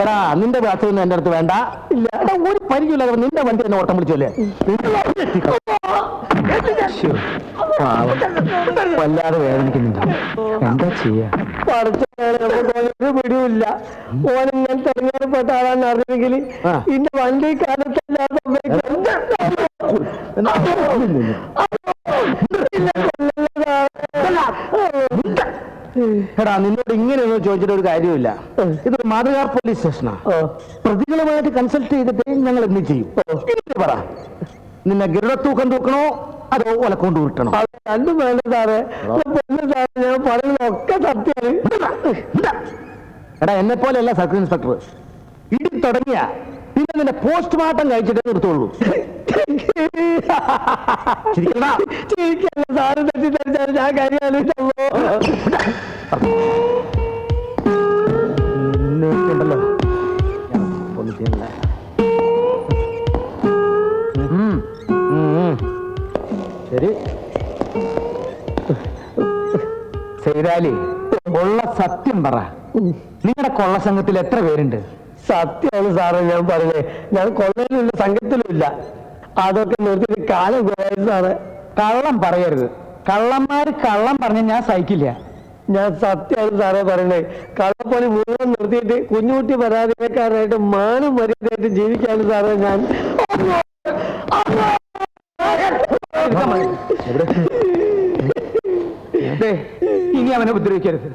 എടാ നിന്റെ ബാത്റൂം എന്റെ അടുത്ത് വേണ്ട. എടാ ഒരു പരിചയമില്ലാതെ നിന്റെ വണ്ടി എന്നെ ഓട്ടം വിളിച്ചല്ലേ. വല്ലാതെ വേദനിക്കുന്നുണ്ട്. എന്താ ചെയ്യാ? പിടിയില്ല. ഓനിങ്ങനെ തെരഞ്ഞെടുപ്പെട്ട ആളാന്ന് അറിഞ്ഞെങ്കിൽ ഇന്റെ വണ്ടി കാലത്തല്ലാതെ എടാ നിന്നോട് ഇങ്ങനെയൊന്നും ചോദിച്ചിട്ട് ഒരു കാര്യമില്ല. ഇതൊരു മാതൃകാ പോലീസ് സ്റ്റേഷനാ. പ്രതികളുമായിട്ട് കൺസൾട്ട് ചെയ്തിട്ട് ഞങ്ങൾ എന്ത് ചെയ്യും? പറ, നിന്നെ ഗരുഡത്തൂക്കം തൂക്കണോ അതോ ഒലക്കൊണ്ട് വിട്ടണോ? രണ്ടും വേണ്ട സാറേ. ഞാൻ പറയുന്നതൊക്കെ സത്യാണ്. എടാ എന്നെ പോലെയല്ല സർക്കിൾ ഇൻസ്പെക്ടർ. ഇടി തുടങ്ങിയ പിന്നെ നിന്റെ പോസ്റ്റ്മോർട്ടം കഴിച്ചിട്ടേ നിർത്തുള്ളൂ. സാറ് തെറ്റിദ്ധരിച്ചാൽ ഞാൻ കാര്യമല്ലോ. ഒന്നും ചെയ്യണ്ട. ശരി സൈതാലി, ഉള്ള സത്യം പറ. നിങ്ങളുടെ കൊള്ള സംഘത്തിൽ എത്ര പേരുണ്ട്? സത്യമാണ് സാറേ ഞാൻ പറഞ്ഞേ. ഞാൻ കൊള്ളയിലുമില്ല സംഘത്തിലുമില്ല. അതൊക്കെ നിർത്തിയിട്ട് കാലം കുറയായി സാറേ. കള്ളം പറയരുത്. കള്ളന്മാര് കള്ളം പറഞ്ഞ ഞാൻ സഹിക്കില്ല. ഞാൻ സത്യമാണ് സാറേ പറയണേ. കള്ളപ്പണി മുഴുവൻ നിർത്തിയിട്ട് കുഞ്ഞുകുട്ടി പരാതിക്കാരനായിട്ട് മാനം മര്യാദയായിട്ട് ജീവിക്കാണ് സാറേ ഞാൻ. ഇനി അവനെ ഉപദ്രവിക്കരുത്.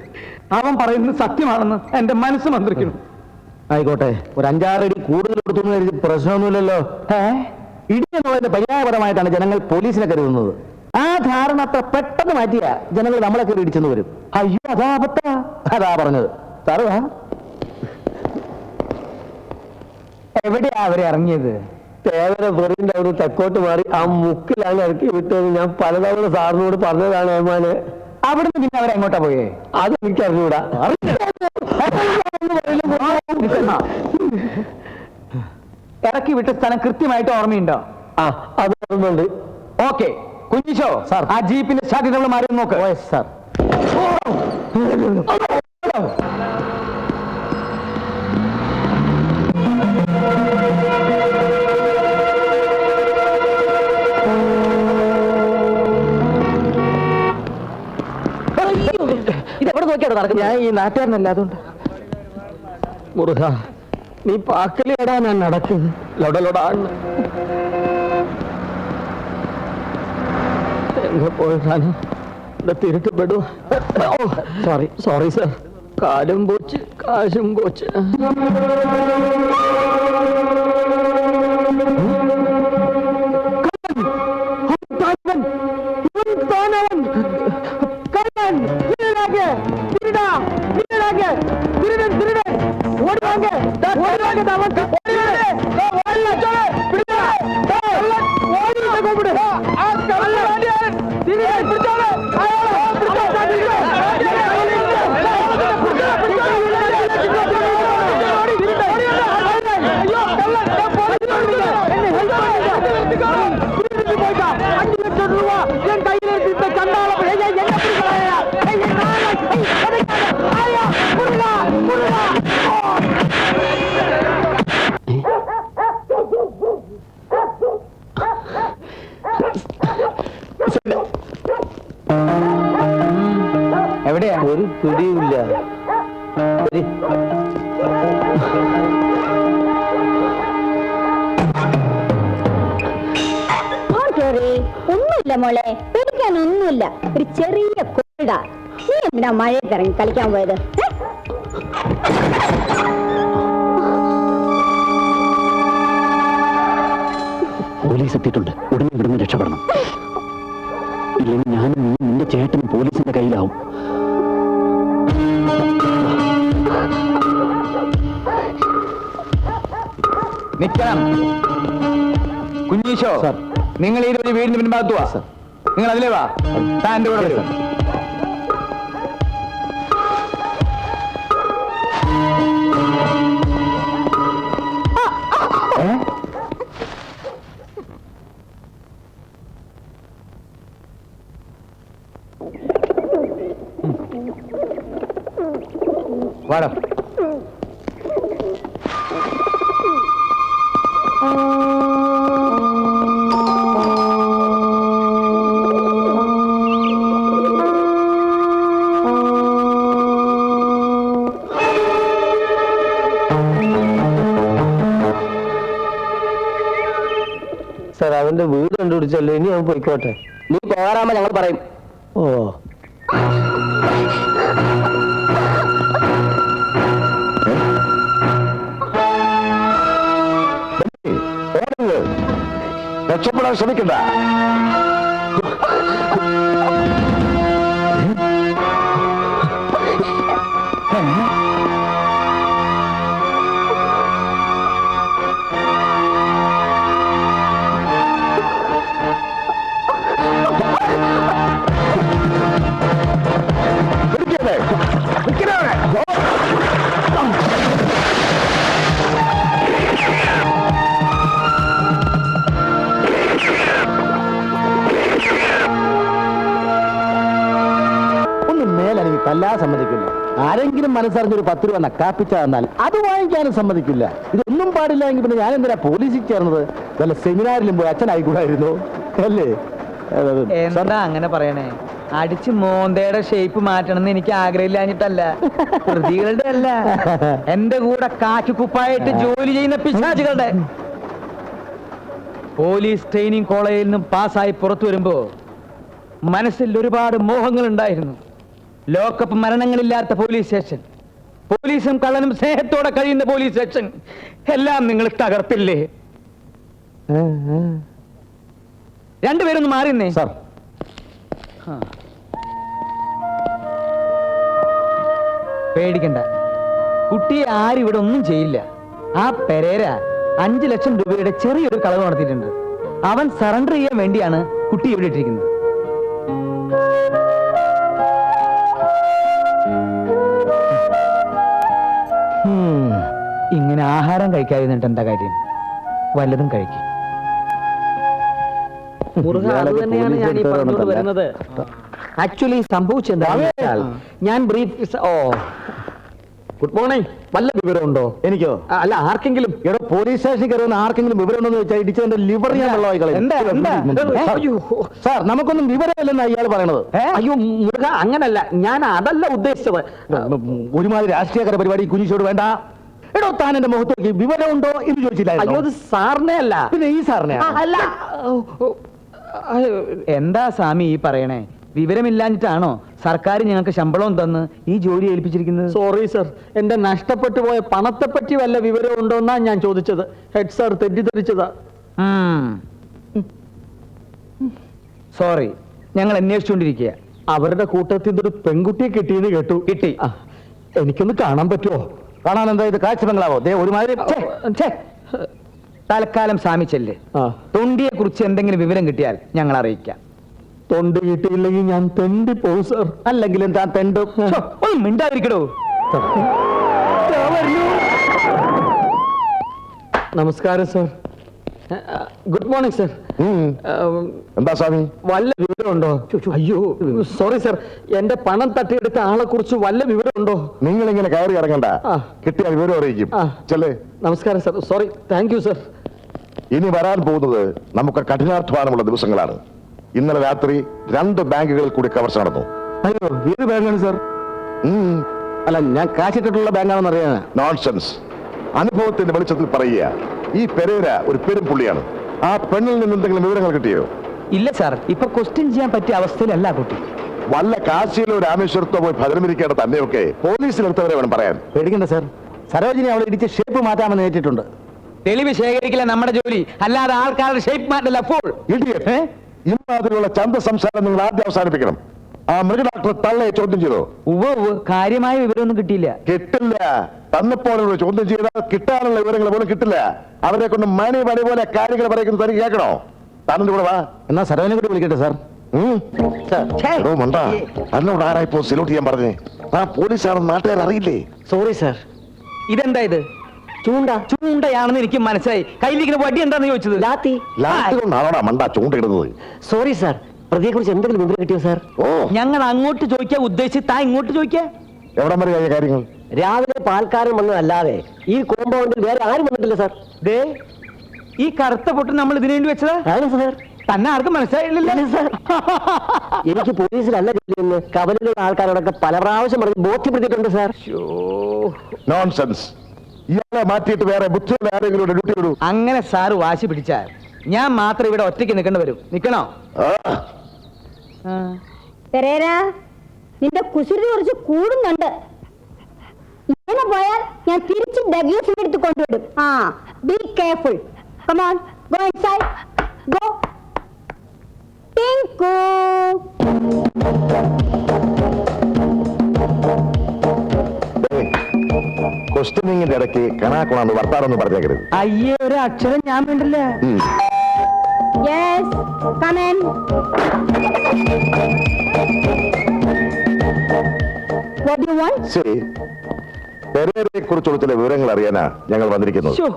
അവൻ പറയുന്നത് സത്യമാണെന്ന് എന്റെ മനസ്സ് മന്ത്രിക്കുന്നു. ആയിക്കോട്ടെ, ഒരു 5-6 അടി കൂടുതൽ കൊടുത്തു കരുതി പ്രശ്നമൊന്നുമില്ലല്ലോ. ഇടി എന്നുള്ളതിന്റെ പര്യായപരമായിട്ടാണ് ജനങ്ങൾ പോലീസിനെ കരുതുന്നത്. ആ ധാരണ അത്ര പെട്ടെന്ന് മാറ്റിയ ജനങ്ങൾ നമ്മളെ കയറി ഇടിച്ചെന്ന് വരും. അയ്യോ അതാ അബദ്ധ. അതാ പറഞ്ഞത്. സാറുവാ എവിടെയാ അവരെ ഇറങ്ങിയത്? തേവര വെറിന്റെ അവിടെ തെക്കോട്ട് മാറി ആ മുക്കിലാണ് ഇറക്കി വിട്ടത്. ഞാൻ പലതവണ സാറിനോട് പറഞ്ഞതാണ് ഏമാനെ. അവിടുന്ന് പിന്നെ അവരെങ്ങോട്ടാ പോയേ? അത് എനിക്ക് അറിഞ്ഞൂടാ. ഇറക്കി വിട്ട സ്ഥലം കൃത്യമായിട്ട് ഓർമ്മയുണ്ടോ? അത് ഓർമ്മയുണ്ട്. ഓക്കെ കുഞ്ഞിശോ സാർ, ആ ജീപ്പിന്റെ സ്റ്റാർട്ട് നമ്മൾ മാറി നോക്ക്. സാർ ഇതെവിടെ നോക്കിയാണ് നടക്കുന്നത്? ഞാൻ ഈ നാട്ടുകാരനല്ല, അതുകൊണ്ട്. മുറുക നീ പാക്കലിടാ ഞാൻ നടക്കുന്നത്. ലൊടലൊടാണ് എങ്ങനെ പോയിട്ടാണ് തിരുട്ടപ്പെടുക. Sorry sir. കാലും പോച്ച് കാശും പോച്ച്. എവിടെയാ? ഒരു പിടിയില്ല. ഒന്നുമില്ല മോളെ, പേടിക്കാനൊന്നുമില്ല. ഒരു ചെറിയ കൊഴുക. നീ എന്തിനാ മഴയത്ത് ഇറങ്ങി കളിക്കാൻ പോയത്? പോലീസ് എത്തിയിട്ടുണ്ട്. ഉടനെ ഇവിടുന്ന് രക്ഷപ്പെടണം. ഇല്ലെങ്കിൽ ഞാനും നിന്റെ ചേട്ടനും പോലീസിന്റെ കയ്യിലാവും. നിൽക്കണം. കുഞ്ഞീശോ, നിങ്ങൾ ഈ ഒരു വീടിന് പിൻഭാഗത്ത് വാ. നിങ്ങൾ അതിലേ വാ. താൻ്റെ കൂടെ വരും. വാടാ. സാർ അവന്റെ വീട് കണ്ടുപിടിച്ചല്ലോ, ഇനി അവൻ പോയിക്കോട്ടെ. നീ പോരാമ ഞങ്ങൾ പറയും. ഓ രക്ഷപ്പെടാൻ ശ്രമിക്കണ്ട. തല്ലാ സമ്മതിക്കില്ല. ആരെങ്കിലും മനസ്സറിഞ്ഞൊരു 10 രൂപ നക്കാപ്പിച്ച തന്നാൽ അത് വാങ്ങിക്കാനും സമ്മതിക്കില്ല. ഇതൊന്നും പാടില്ല എങ്കിൽ പിന്നെ ഞാൻ എന്തിനാ പോലീസിൽ ചേർന്നത്? വല്ല സെമിനാറിലും പോയി അച്ഛനായിക്കൂടായിരുന്നോ അല്ലേ? എന്താ അങ്ങനെ പറയണേ? അടിച്ച് മോന്തയുടെ ഷേപ്പ് മാറ്റണമെന്ന് എനിക്ക് ആഗ്രഹമില്ലാഞ്ഞിട്ടല്ല, പ്രതികളുടെ അല്ല, എന്റെ കൂടെ കാക്കുപ്പായിട്ട് ജോലി ചെയ്യുന്ന പിശാചുകളുടെ. പോലീസ് ട്രെയിനിങ് കോളേജിൽ നിന്നും പാസ്സായി പുറത്തു വരുമ്പോ മനസ്സിൽ ഒരുപാട് മോഹങ്ങൾ ഉണ്ടായിരുന്നു. ലോക്കപ്പ് മരണങ്ങളില്ലാത്ത പോലീസ് സ്റ്റേഷൻ, പോലീസും കള്ളനും സ്നേഹത്തോടെ കഴിയുന്ന പോലീസ് സ്റ്റേഷൻ, എല്ലാം നിങ്ങൾ തകർത്തില്ലേ? രണ്ടുപേരൊന്ന് മാറിന്നേ സാർ. പേടിക്കണ്ട, കുട്ടിയെ ആരും ഇവിടെ ഒന്നും ചെയ്യില്ല. ആ പെരേര 5 ലക്ഷം രൂപയുടെ ചെറിയൊരു കളവ് നടത്തിയിട്ടുണ്ട്. അവൻ സറണ്ടർ ചെയ്യാൻ വേണ്ടിയാണ് കുട്ടി ഇവിടെ ഇട്ടിരിക്കുന്നത്. ഇങ്ങനെ ആഹാരം കഴിക്കാതിരുന്നിട്ട് എന്താ കാര്യം? വല്ലതും കഴിക്കും. ആക്ച്വലി സംഭവിച്ചെന്താ, ഞാൻ ബ്രീഫ്. ഓ ഗുഡ് മോർണിംഗ്. വല്ല വിവരമുണ്ടോ? എനിക്കോ? അല്ല, ആർക്കെങ്കിലും. എടോ, പോലീസ് സ്റ്റേഷനിൽ കയറുന്ന ആർക്കെങ്കിലും വിവരം ഉണ്ടെന്ന് വെച്ചാൽ ഇടിച്ചതിന്റെ ലിവർ ഞാൻ വെള്ളമായി കളയും. സാർ, നമുക്കൊന്നും വിവരമില്ലെന്ന് അയാൾ പറയണത്. അയ്യോ മുരുക, അങ്ങനല്ല, ഞാൻ അതല്ല ഉദ്ദേശിച്ചത്. ഒരുമാതിരി രാഷ്ട്രീയകര പരിപാടി കുഞ്ഞിച്ചോട് വേണ്ട. എടോ, താൻ എന്റെ മുഖത്ത് നോക്കി വിവരമുണ്ടോ എന്ന് ചോദിച്ചില്ല. അയ്യോ, അത് സാറിനെ അല്ല. പിന്നെ ഈ സാറിനെ അല്ല. എന്താ സ്വാമി ഈ പറയണേ? വിവരമില്ലാഞ്ഞിട്ടാണോ സർക്കാർ ഞങ്ങൾക്ക് ശമ്പളവും തന്ന് ഈ ജോലി ഏൽപ്പിച്ചിരിക്കുന്നത്? സോറി സർ, എന്റെ നഷ്ടപ്പെട്ടു പോയ പണത്തെ പറ്റി വല്ല വിവരം ഉണ്ടോന്നാ ഞാൻ ചോദിച്ചത്. Head sir തെറ്റിദ്ധരിച്ചതാ. സോറി, ഞങ്ങൾ അന്വേഷിച്ചുകൊണ്ടിരിക്കുക. അവരുടെ കൂട്ടത്തിൽ നിന്നൊരു പെൺകുട്ടിയെ കിട്ടിയെന്ന് കേട്ടു. കിട്ടി. എനിക്കൊന്ന് കാണാൻ പറ്റുമോ? കാണാൻ എന്താ ഇത് കാഴ്ച ബംഗ്ലാവോ? ഒരുമാതിരി തൽക്കാലം സ്വാമിച്ചല്ലേ. തൊണ്ടിയെ കുറിച്ച് എന്തെങ്കിലും വിവരം കിട്ടിയാൽ ഞങ്ങൾ അറിയിക്കാം. തൊണ്ട് കിട്ടിയില്ലെങ്കിൽ ഞാൻ തെണ്ടി പോകും സർ. അല്ലെങ്കിലും താൻ തെണ്ടും. ഒന്ന് മിണ്ടാതിരിക്കടോ. നമസ്കാരം സർ. Good morning sir. എന്താ സ്വാമി? വല്ല വിവരമുണ്ടോ? അയ്യോ സോറി സർ, എന്റെ പണം തട്ടിയെടുത്ത ആളെ കുറിച്ച് വല്ല വിവരമുണ്ടോ? നിങ്ങൾ ഇങ്ങനെ കയറി ഇറങ്ങണ്ട, കിട്ടിയ വിവരം അറിയിക്കും. ചെല്ലേ. നമസ്കാരം sir. Sorry. Thank you sir. ഇനി വരാൻ പോകുന്നത് നമുക്ക് കഠിനാധ്വാനമുള്ള ദിവസങ്ങളാണ്. ഇന്നലെ രാത്രി 2 ബാങ്കുകളിൽ കൂടി കവർച്ച നടന്നു. അയ്യോ, ഏത് ബാങ്കാണ് സാർ? അല്ല, ഞാൻ കാശിട്ടിട്ടുള്ള ബാങ്കാണെന്ന് അറിയാനാ. നോൺസെൻസ്. അനുഭവത്തിന്റെ വെളിച്ചത്തിൽ പറയുക, ഈ പെരേര ഒരു പെരും പുള്ളിയാണ്. ആ പെണ്ണിൽ നിന്ന് എന്തെങ്കിലും വിവരങ്ങൾ കിട്ടിയോ? ഇല്ല സാർ, ഇപ്പൊ ക്വസ്റ്റ്യൻ ചെയ്യാൻ പറ്റിയ അവസ്ഥയിലല്ല കുട്ടി. വല്ല കാശിയിലോ രാമേശ്വരത്തോ പോയി ഭദ്രമിരിക്കേണ്ട തന്നെയൊക്കെ പോലീസിലെടുത്തവരെ വേണം പറയാൻ. പേടിക്കണ്ട സാർ, സരോജിനി അവളെ ഇടിച്ച് ഷേപ്പ് മാറ്റാമെന്ന് ഏറ്റിട്ടുണ്ട്. തെളിവ് ശേഖരിക്കില്ല നമ്മുടെ ജോലി, അല്ലാതെ ആൾക്കാരുടെ ഷേപ്പ് മാറ്റല്ല. ഫുൾ ഇമാതിരിയുള്ള ചന്ത സംസാരം നിങ്ങൾ ആദ്യം അവസാനിപ്പിക്കണം. ആ മൃഗ ഡോക്ടർ തള്ളയെ ചോദ്യം ചെയ്തോ? കാര്യമായ വിവരമൊന്നും കിട്ടിയില്ല. കിട്ടില്ല. തന്നെപ്പോലുള്ള ചോദ്യം ചെയ്താൽ കിട്ടാനുള്ള വിവരങ്ങൾ പോലും കിട്ടില്ല. അവരെ കൊണ്ട് മണി പോലെ കാര്യങ്ങൾ പറയുന്നത് തനിക്ക് കേൾക്കണോ? താനെന്റെ കൂടെ വാ. എന്നാ സരോജിനെ കൂടി വിളിക്കട്ടെ സാർ. മണ്ട, എന്നോട് ആരായിപ്പോ സെലൂട്ട് ചെയ്യാൻ പറഞ്ഞേ? ആ പോലീസാണെന്ന് നാട്ടുകാർ അറിയില്ലേ? Sorry sir. ഇതെന്താ ഇത്? ചൂണ്ടയാണെന്ന് എനിക്ക് മനസ്സിലായി. കയ്യിലിരിക്കുന്ന വടി എന്താന്ന് ചോദിച്ചത്? ലാത്തി കൊണ്ടാണോടാ മണ്ട ചൂണ്ടയിടുന്നത്? സോറി സാർ, പ്രതിയെ കുറിച്ച് എന്തെങ്കിലും വിവരം കിട്ടിയോ സാർ? ഓ, ഞങ്ങൾ അങ്ങോട്ട് ചോദിക്കാൻ ഉദ്ദേശിച്ച് താൻ ഇങ്ങോട്ട് ചോദിക്കാ. എവിടം വരെ കഴിഞ്ഞ കാര്യങ്ങൾ? രാവിലെ പാൽക്കാരൻ വന്നതല്ലാതെ ഈ കോമ്പൗണ്ടിൽ വേറെ ആരും വന്നിട്ടില്ല സാർ. ദേ ഈ കറുത്ത പൊട്ട് നമ്മൾ ഇതിനു വേണ്ടി വെച്ചതാ. ആണ് സാർ. തന്നെ ആർക്കും മനസ്സിലായില്ല സാർ, എനിക്ക് പോലീസിലല്ല ജോലിയെന്ന് കവലിലുള്ള ആൾക്കാരോടൊക്കെ പല പ്രാവശ്യം പറഞ്ഞ് ബോധ്യപ്പെടുത്തിയിട്ടുണ്ട് സാർ. നോൺസെൻസ്. ഇയാളെ മാറ്റിയിട്ട് വേറെ ബുദ്ധിയുള്ള ആരെങ്കിലും ഡ്യൂട്ടി വിടൂ. അങ്ങനെ സാറ് വാശി പിടിച്ചാൽ ഞാൻ മാത്രം ഇവിടെ ഒറ്റയ്ക്ക് നിൽക്കേണ്ടി വരും. നിക്കണോ? പെരേര, നിന്റെ കുസൃതി കുറച്ച് കൂടുന്നുണ്ട്. ഇങ്ങനെ പോയാൽ ഞാൻ തിരിച്ച് ഡഗ്ലസിന്റെ അടുത്ത് കൊണ്ടുവിടും. Be careful. Come on, go inside. Go. Tinku. ക്വസ്റ്റ്യനിങ്ങിന്റെ ഇടയ്ക്ക് കണാക്കുണാന്ന് വർത്താനൊന്നും പറഞ്ഞേക്കരുത്. അയ്യേ, ഒരു അക്ഷരം ഞാൻ വേണ്ടല്ലേ. Yes, come in. What do you want? ശരി, പെരേരയെ കുറിച്ചുള്ള ചില വിവരങ്ങൾ അറിയാനാ ഞങ്ങൾ വന്നിരിക്കുന്നത്. ശ്ശോ,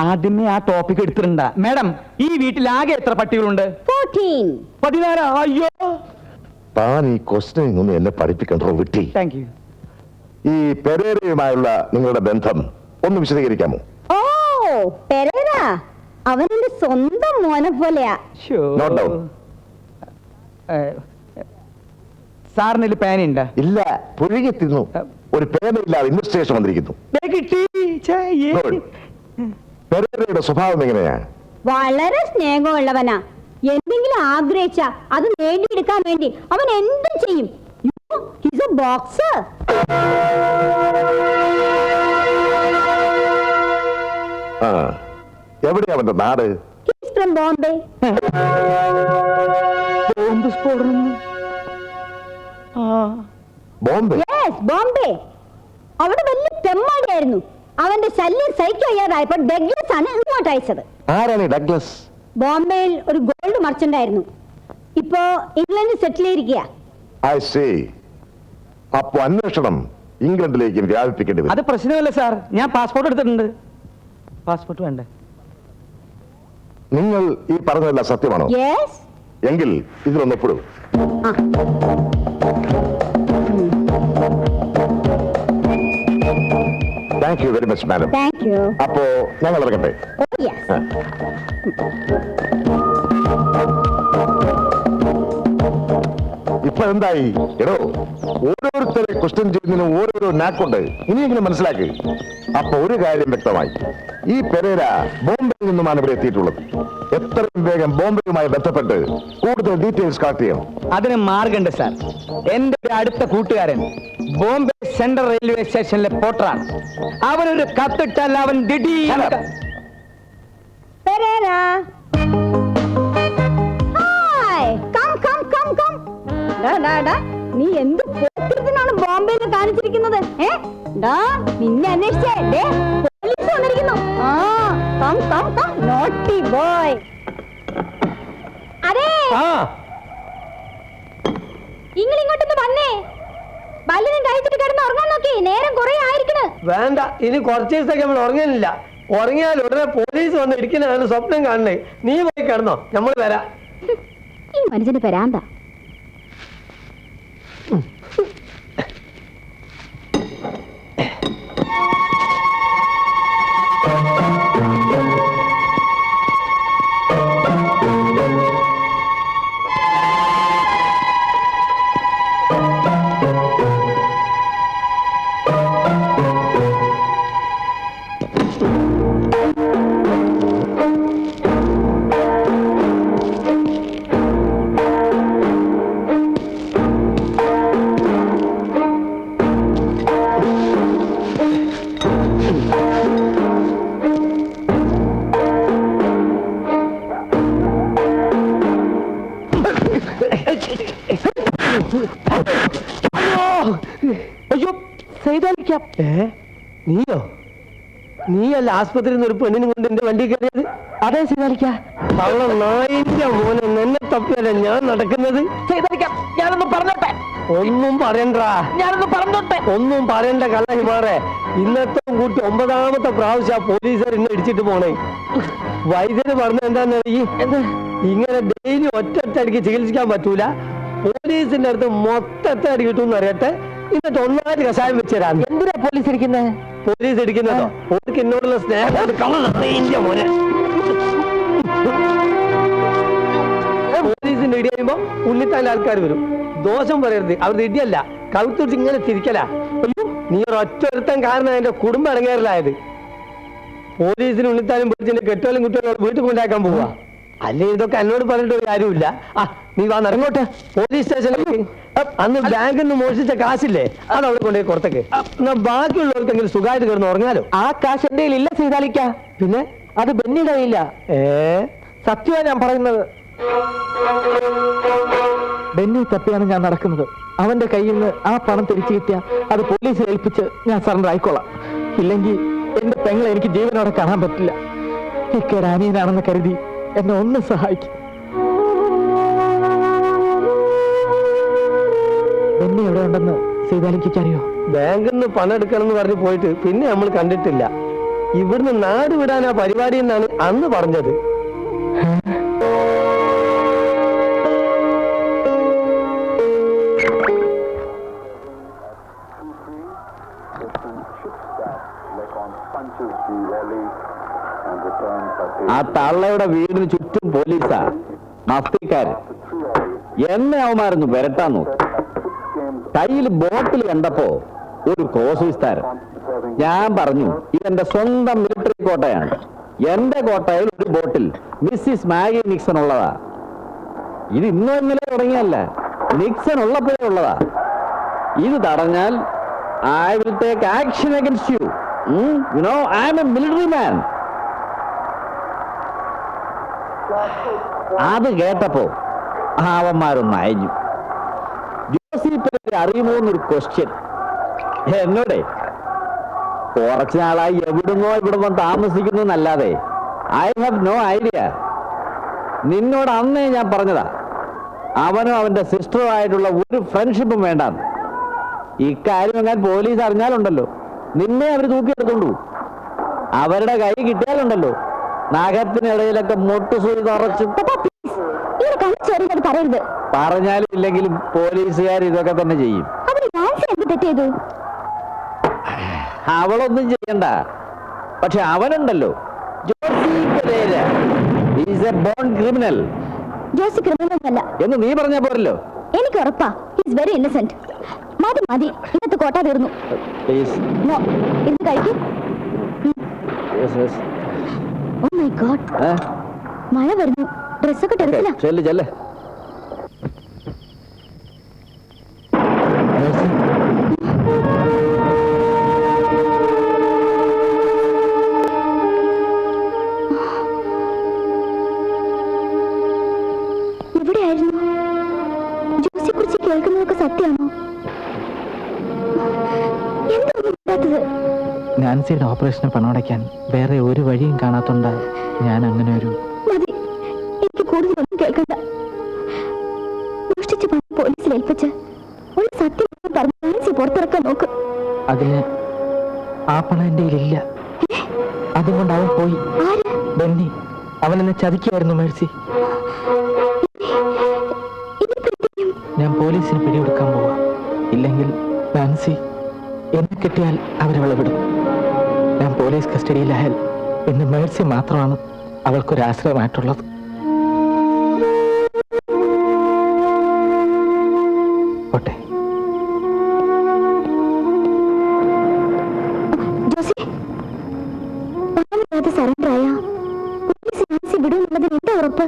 ആദ്യമേ ആ ടോപ്പിക് എടുത്തിട്ടുണ്ടാ. മാഡം, ഈ വീട്ടിൽ ആകെ എത്ര പട്ടികളുണ്ട്? 14. 14. അയ്യോ, താൻ ഈ ക്വസ്റ്റ്യനിങ് ഒന്നും എന്നെ പഠിപ്പിക്കണ്ടോ വിട്ടി? Thank you. ഈ പെരേരയുമായുള്ള നിങ്ങളുടെ ബന്ധം ഒന്ന് വിശദീകരിക്കാമോ? ഓ, പെരേര അവൻ എന്റെ സ്വന്തം മോനെ പോലെയാ. Note down. സാറിന് പേനുണ്ട? ഇല്ല, പുഴുകി തിന്നു. ഒരു പേനയില്ലാതെ ഇൻവെസ്റ്റിഗേഷൻ വന്നിരിക്കുന്നു. Good. പെരേരയുടെ സ്വഭാവം എങ്ങനെയാ? വളരെ സ്നേഹമുള്ളവനാ. എന്തെങ്കിലും ആഗ്രഹിച്ച അത് നേടിയെടുക്കാൻ വേണ്ടി അവൻ എന്തും ചെയ്യും. He's a boxer. എവിടെയാ അവന്റെ നാട്? He's from Bombay. ബോംബ് സ്ഫോടനം. ബോംബെ? Yes, Bombay. അവിടെ വലിയ തെമ്മാടിയായിരുന്നു. അവന്റെ ശല്യം സഹിക്കയ്യാതായപ്പോ ഡഗ്ലസ് ആണ് ഇങ്ങോട്ട് അയച്ചത്. ആരാണ് ഈ ഡഗ്ലസ്? ബോംബെയിൽ ഒരു ഗോൾഡ് മർച്ചന്റ് ആയിരുന്നു. ഇപ്പോ ഇംഗ്ലണ്ടിൽ സെറ്റിൽ ചെയ്തിരിക്കുക. I see. അപ്പൊ അന്വേഷണം ഇംഗ്ലണ്ടിലേക്ക് വ്യാപിപ്പിക്കേണ്ടി വരും. അത് പ്രശ്നമല്ല സാർ, ഞാൻ പാസ്പോർട്ട് എടുത്തിട്ടുണ്ട്. പാസ്പോർട്ട് വേണ്ട? നിങ്ങൾ ഈ പറഞ്ഞതല്ല സത്യമാണോ? Yes. എങ്കിൽ ഇതിലൊന്നപ്പെടും. Thank you very much madam. Thank you. അപ്പോ ഞങ്ങൾ ഇറങ്ങട്ടെ. Oh, yes. ഇപ്പൊ എന്തായി? എടോ, ഓരോരുത്തരെ ക്വസ്റ്റ്യൻ ചെയ്യുന്നതിന് ഓരോരോ നാക്കുണ്ട്. ഇനിയെങ്കിലും മനസ്സിലാക്കി. അപ്പൊ ഒരു കാര്യം വ്യക്തമായി, ഈ പെരേര ബോംബെയിൽ നിന്നുമാണ് ഇവിടെ എത്തിയിട്ടുള്ളത്. എത്രയും വേഗം ബോംബെയുമായി ബന്ധപ്പെട്ട് കൂടുതൽ ഡീറ്റെയിൽസ് കളക്ട് ചെയ്യണം. അതിന് മാർഗമുണ്ട് സാർ. എന്റെ ഒരു അടുത്ത കൂട്ടുകാരൻ ബോംബെ സെൻട്രൽ റെയിൽവേ സ്റ്റേഷനിലെ പോർട്ടറാണ്. അവനൊരു കത്തിട്ടാൽ അവൻ Pereira. Hi. Come. നീ എന്ത് പോത്തിനാണ് ബോംബെയിൽ കാണിച്ചിരിക്കുന്നത്? നിന്നെ അന്വേഷിച്ചേ പോലീസ് വന്നിരിക്കുന്നു. Come naughty boy. അതെ, ഇങ്ങോട്ടൊന്ന് വന്നേ. ബലിനും കഴിച്ചിട്ട് കിടന്ന് ഉറങ്ങാൻ നോക്കി. നേരം കുറെ ആയിരിക്കണ്. വേണ്ട, ഇനി കുറച്ച് ദിവസത്തേക്ക് നമ്മൾ ഉറങ്ങാനില്ല. ഉറങ്ങിയാൽ ഉടനെ പോലീസ് വന്ന് ഇരിക്കുന്നതാണ് സ്വപ്നം കാണണേ. നീ പോയി കിടന്നോ, നമ്മൾ വരാം. ഈ മനുഷ്യന്റെ പെരാന്താ. അയ്യോ, സൈതാലിക്കാം. നീയോ? നീയല്ല ആസ്പത്രിയിൽ നിന്ന് ഒരു പെണ്ണിനും കൊണ്ട് എന്റെ വണ്ടി കയറിയത്? അതെ സൈതാലിക്ക. അവളെ നായിന്റെ മോനെ നിന്നെ തപ്പിയല്ല ഞാൻ നടക്കുന്നത്. സൈതാലിക്കാം, ഞാനൊന്ന് പറഞ്ഞോട്ടെ. ഒന്നും പറയണ്ടാ. ഞാനൊന്ന് പറഞ്ഞോട്ടെ. ഒന്നും പറയണ്ട കള്ളഹിമാറെ. ഇന്നത്തെ കൂട്ടി 9ാമത്തെ പ്രാവശ്യം പോലീസുകാർ ഇന്ന് ഇടിച്ചിട്ട് പോണേ. വൈദ്യര് പറഞ്ഞ എന്താന്ന് എന്ത്? ഇങ്ങനെ ഡെയിലി ഒറ്റയടിക്ക് ചികിത്സിക്കാൻ പറ്റൂല. പോലീസിന്റെ അടുത്ത് മൊത്തത്തെ അടി കിട്ടും അറിയട്ടെ. എന്നിട്ട് ഒന്നായിട്ട് കഷായം വെച്ച് തരാം. എന്തിനാ പോലീസ് ഇരിക്കുന്നത്? പോലീസ് ഇരിക്കുന്നതോ ഓർക്ക് എന്നോടുള്ള സ്നേഹം മോനെ. പോലീസിന്റെ ഇടി കഴിയുമ്പോ ഉണ്ണിത്താൻ്റെ ആൾക്കാർ വരും. ദോഷം പറയരുത്, അവരുടെ ഇടിയല്ല, കഴുത്തുടിച്ച് ഇങ്ങനെ തിരിക്കല. നീ ഒരൊറ്റ ഒരുത്തൻ കാരണം എന്റെ കുടുംബം ഇറങ്ങേറിലായത്. പോലീസിന് ഉണ്ണിത്താനും പിടിച്ചിന്റെ കെട്ടുകളും കുട്ടികളും വീട്ടിൽ കൊണ്ടാക്കാൻ പോവുക. അല്ലേ ഇതൊക്കെ എന്നോട് പറഞ്ഞിട്ട് ഒരു കാര്യമില്ല. നീ വാ ഇറങ്ങോട്ടെ പോലീസ് സ്റ്റേഷനിലേക്ക്. അന്ന് ബാങ്കിൽ നിന്ന് മോഷിച്ച കാശില്ലേ, അത് അവിടെ കൊണ്ടുപോയി പുറത്തേക്ക്. എന്നാ ബാക്കിയുള്ളവർക്കെങ്കിലും സുഖമായിട്ട് കിടന്ന് ഉറങ്ങാലോ. ആ കാശ് എന്റെ ഇല്ല സീതാലിക്ക. പിന്നെ അത് ബെന്നിയുടെ കയ്യില്ല. സത്യമാണ് ഞാൻ പറയുന്നത്. ബെന്നി തപ്പിയാണ് ഞാൻ നടക്കുന്നത്. അവന്റെ കയ്യിൽ നിന്ന് ആ പണം തിരിച്ചു കിട്ടിയാൽ അത് പോലീസിൽ ഏൽപ്പിച്ച് ഞാൻ സറണ്ടർ ആയിക്കോളാം. ഇല്ലെങ്കിൽ എന്റെ പെങ്ങളെ എനിക്ക് ജീവനോടെ കാണാൻ പറ്റില്ല. ഇക്കയുടെ അനിയനാണെന്ന് കരുതി എന്നെ ഒന്ന് സഹായിക്കും. ബെന്നി എവിടെ ഉണ്ടെന്ന് സീതാലിക്ക് അറിയോ? ബാങ്കിൽ നിന്ന് പണം എടുക്കണം എന്ന് പറഞ്ഞ് പോയിട്ട് പിന്നെ നമ്മൾ കണ്ടിട്ടില്ല. ഇവിടുന്ന് നാട് വിടാനാ പരിപാടി എന്നാണ് അന്ന് പറഞ്ഞത്. ആ തള്ളയുടെ വീടിന് ചുറ്റും പോലീസാ, മസ്തിക്കാര്. എന്നെ അവന്മാരൊന്ന് വരട്ടാൻ നോക്കി. കയ്യിൽ ബോട്ടിൽ കണ്ടപ്പോ ഒരു ക്രോസ് വിസ്താരം. ഞാൻ പറഞ്ഞു ഇതെന്റെ സ്വന്തം മിലിറ്ററി കോട്ടയാണ്. എന്റെ കോട്ടയിൽ ഒരു ബോട്ടിൽ മിസ്സിസ് മാഗി നിക്സൺ ഉള്ളതാ. ഇത് ഇന്നോ ഇന്നലെ തുടങ്ങിയല്ല, നിക്സൺ ഉള്ളപ്പോഴേ ഉള്ളതാ. ഇത് തടഞ്ഞാൽ I will take action against you. You know I am a military man. അത് കേട്ടപ്പോ അവന്മാരൊന്ന് അയഞ്ഞു. ജോസിപ്പനെ അറിയുമോ എന്നൊരു ക്വസ്റ്റ്യൻ എന്നോടെ. കുറച്ചു നാളായി എവിടുന്നോ ഇവിടുന്നോ താമസിക്കുന്നു എന്നല്ലാതെ ഐ ഹാവ് നോ ഐഡിയ. നിന്നോട് അന്നേ ഞാൻ പറഞ്ഞതാ അവനും അവന്റെ സിസ്റ്ററും ആയിട്ടുള്ള ഒരു ഫ്രണ്ട്ഷിപ്പും വേണ്ടാന്ന്. ഇക്കാര്യം എങ്ങാൻ പോലീസ് അറിഞ്ഞാലുണ്ടല്ലോ നിന്നെ അവർ തൂക്കിയെടുത്തോണ്ടു. അവരുടെ കൈ കിട്ടിയാലുണ്ടല്ലോ നഖത്തിനിടയിലൊക്കെ മുട്ടുസൂരി തറച്ചു. പറഞ്ഞാലും ഇല്ലെങ്കിലും പോലീസുകാർ ഇതൊക്കെ തന്നെ ചെയ്യും. അവളൊന്നും ചെയ്യണ്ട. പക്ഷെ അവനുണ്ടല്ലോ, ക്രിമിനൽ എന്ന് നീ പറഞ്ഞാ പോരല്ലോ. എനിക്ക് ഉറപ്പാ വെരി ഇന്നസെന്റ്. മതി മതി, ഇന്നത്തെ കോട്ട തീർന്നു. ഇത് കഴിക്കും. ഓ മൈ ഗോഡ്, മഴ വരുന്നു. ഡ്രസ്സൊക്കെ ടെറസിലാ. ചെല്ല് ചെല്ല്. എവിടെയായിരുന്നു? ജോസിയെ കുറിച്ച് കേൾക്കുന്നതൊക്കെ സത്യമാണോ? എന്താ നാൻസിയുടെ ഓപ്പറേഷന് പണമടയ്ക്കാൻ വേറെ ഒരു വഴിയും കാണാത്തോണ്ട് ഞാൻ അങ്ങനെ ഒരു മതി, എനിക്ക് കൂടുതലൊന്നും കേൾക്കണ്ട. മോഷ്ടിച്ച് പണം പോലീസിൽ ഏൽപ്പിച്ച് ഒരു സത്യം പറഞ്ഞ് നാൻസി പുറത്തിറക്കാൻ നോക്ക്. അതിന് ആ പണം എന്റെ ഇല്ല. അതുകൊണ്ട് അവൻ പോയി. ബെന്നി അവനെന്നെ ചതിക്കായിരുന്നു മേഴ്സി. ഞാൻ പോലീസിന് പിടികൊടുക്കാൻ പോവാ. ഇല്ലെങ്കിൽ നാൻസി എന്നെ കിട്ടിയാൽ അവരവളെ വിടും. ഞാൻ പോലീസ് കസ്റ്റഡിയിലായാൽ പിന്നെ മേഴ്സി മാത്രമാണ് അവൾക്കൊരാശ്രയമായിട്ടുള്ളത്. ഓട്ടെ. സറണ്ടർ ആയ പോലീസ് നാൻസി വിടുമെന്നുള്ളതിന് എന്താ ഉറപ്പ്?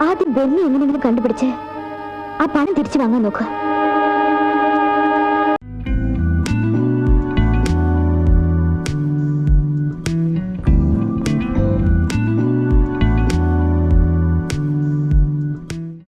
ആദ്യം ബെന്നി എങ്ങനെയെങ്കിലും കണ്ടുപിടിച്ച് ആ പണം തിരിച്ചു വാങ്ങാൻ നോക്കുക.